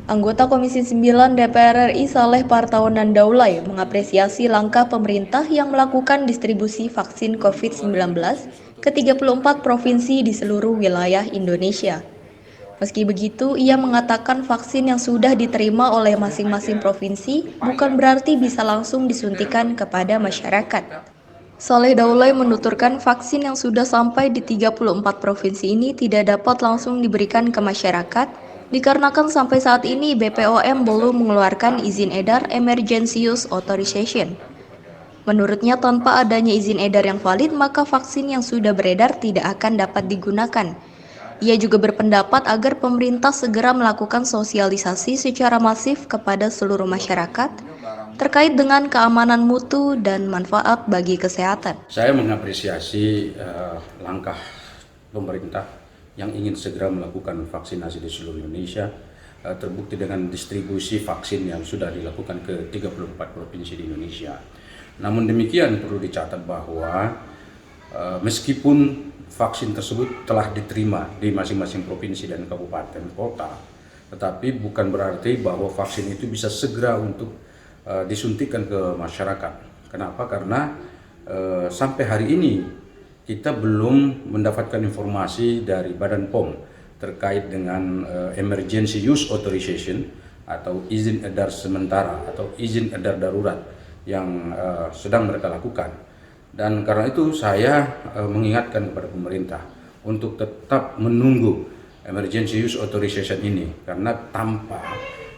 Anggota Komisi 9 DPR RI Saleh Partaunan Daulay mengapresiasi langkah pemerintah yang melakukan distribusi vaksin COVID-19 ke 34 provinsi di seluruh wilayah Indonesia. Meski begitu, ia mengatakan vaksin yang sudah diterima oleh masing-masing provinsi bukan berarti bisa langsung disuntikan kepada masyarakat. Saleh Daulay menuturkan vaksin yang sudah sampai di 34 provinsi ini tidak dapat langsung diberikan ke masyarakat, dikarenakan sampai saat ini BPOM belum mengeluarkan izin edar Emergency Use Authorization. Menurutnya, tanpa adanya izin edar yang valid, maka vaksin yang sudah beredar tidak akan dapat digunakan. Ia juga berpendapat agar pemerintah segera melakukan sosialisasi secara masif kepada seluruh masyarakat terkait dengan keamanan mutu dan manfaat bagi kesehatan. Saya mengapresiasi langkah pemerintah yang ingin segera melakukan vaksinasi di seluruh Indonesia, terbukti dengan distribusi vaksin yang sudah dilakukan ke 34 provinsi di Indonesia. Namun demikian perlu dicatat bahwa meskipun vaksin tersebut telah diterima di masing-masing provinsi dan kabupaten kota, tetapi bukan berarti bahwa vaksin itu bisa segera untuk disuntikan ke masyarakat. Kenapa? Karena sampai hari ini kita belum mendapatkan informasi dari Badan POM terkait dengan Emergency Use Authorization atau izin edar sementara atau izin edar darurat yang sedang mereka lakukan. Dan karena itu saya mengingatkan kepada pemerintah untuk tetap menunggu Emergency Use Authorization ini, karena tanpa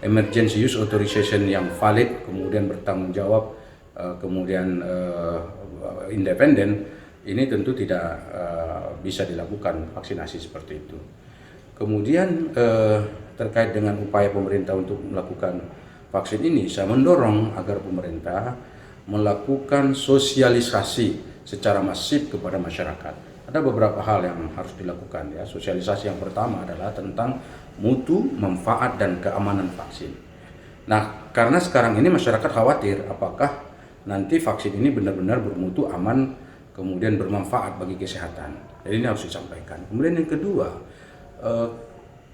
Emergency Use Authorization yang valid, kemudian bertanggung jawab, kemudian independen, ini tentu tidak bisa dilakukan vaksinasi seperti itu. Kemudian terkait dengan upaya pemerintah untuk melakukan vaksin ini, saya mendorong agar pemerintah melakukan sosialisasi secara masif kepada masyarakat. Ada beberapa hal yang harus dilakukan ya. Sosialisasi yang pertama adalah tentang mutu, manfaat, dan keamanan vaksin. Nah, karena sekarang ini masyarakat khawatir apakah nanti vaksin ini benar-benar bermutu, aman, kemudian bermanfaat bagi kesehatan. Jadi ini harus disampaikan. Kemudian yang kedua,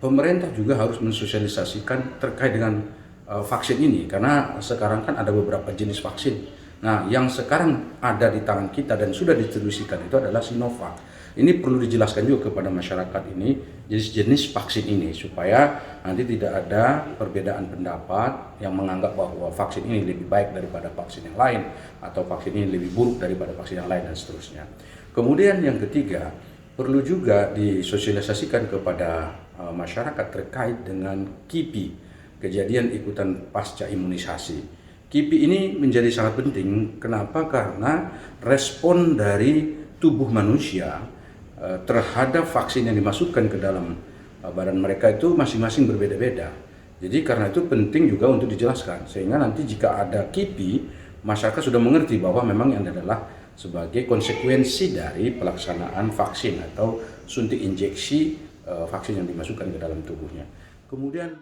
pemerintah juga harus mensosialisasikan terkait dengan vaksin ini, karena sekarang kan ada beberapa jenis vaksin. Nah, yang sekarang ada di tangan kita dan sudah didistribusikan itu adalah Sinovac. Ini perlu dijelaskan juga kepada masyarakat ini jenis-jenis vaksin ini, supaya nanti tidak ada perbedaan pendapat yang menganggap bahwa vaksin ini lebih baik daripada vaksin yang lain, atau vaksin ini lebih buruk daripada vaksin yang lain, dan seterusnya. Kemudian yang ketiga, perlu juga disosialisasikan kepada masyarakat terkait dengan KIPI, kejadian ikutan pasca imunisasi. KIPI ini menjadi sangat penting. Kenapa? Karena respon dari tubuh manusia terhadap vaksin yang dimasukkan ke dalam badan mereka itu masing-masing berbeda-beda. Jadi karena itu penting juga untuk dijelaskan, sehingga nanti jika ada KIPI, masyarakat sudah mengerti bahwa memang yang adalah sebagai konsekuensi dari pelaksanaan vaksin atau suntik injeksi vaksin yang dimasukkan ke dalam tubuhnya. Kemudian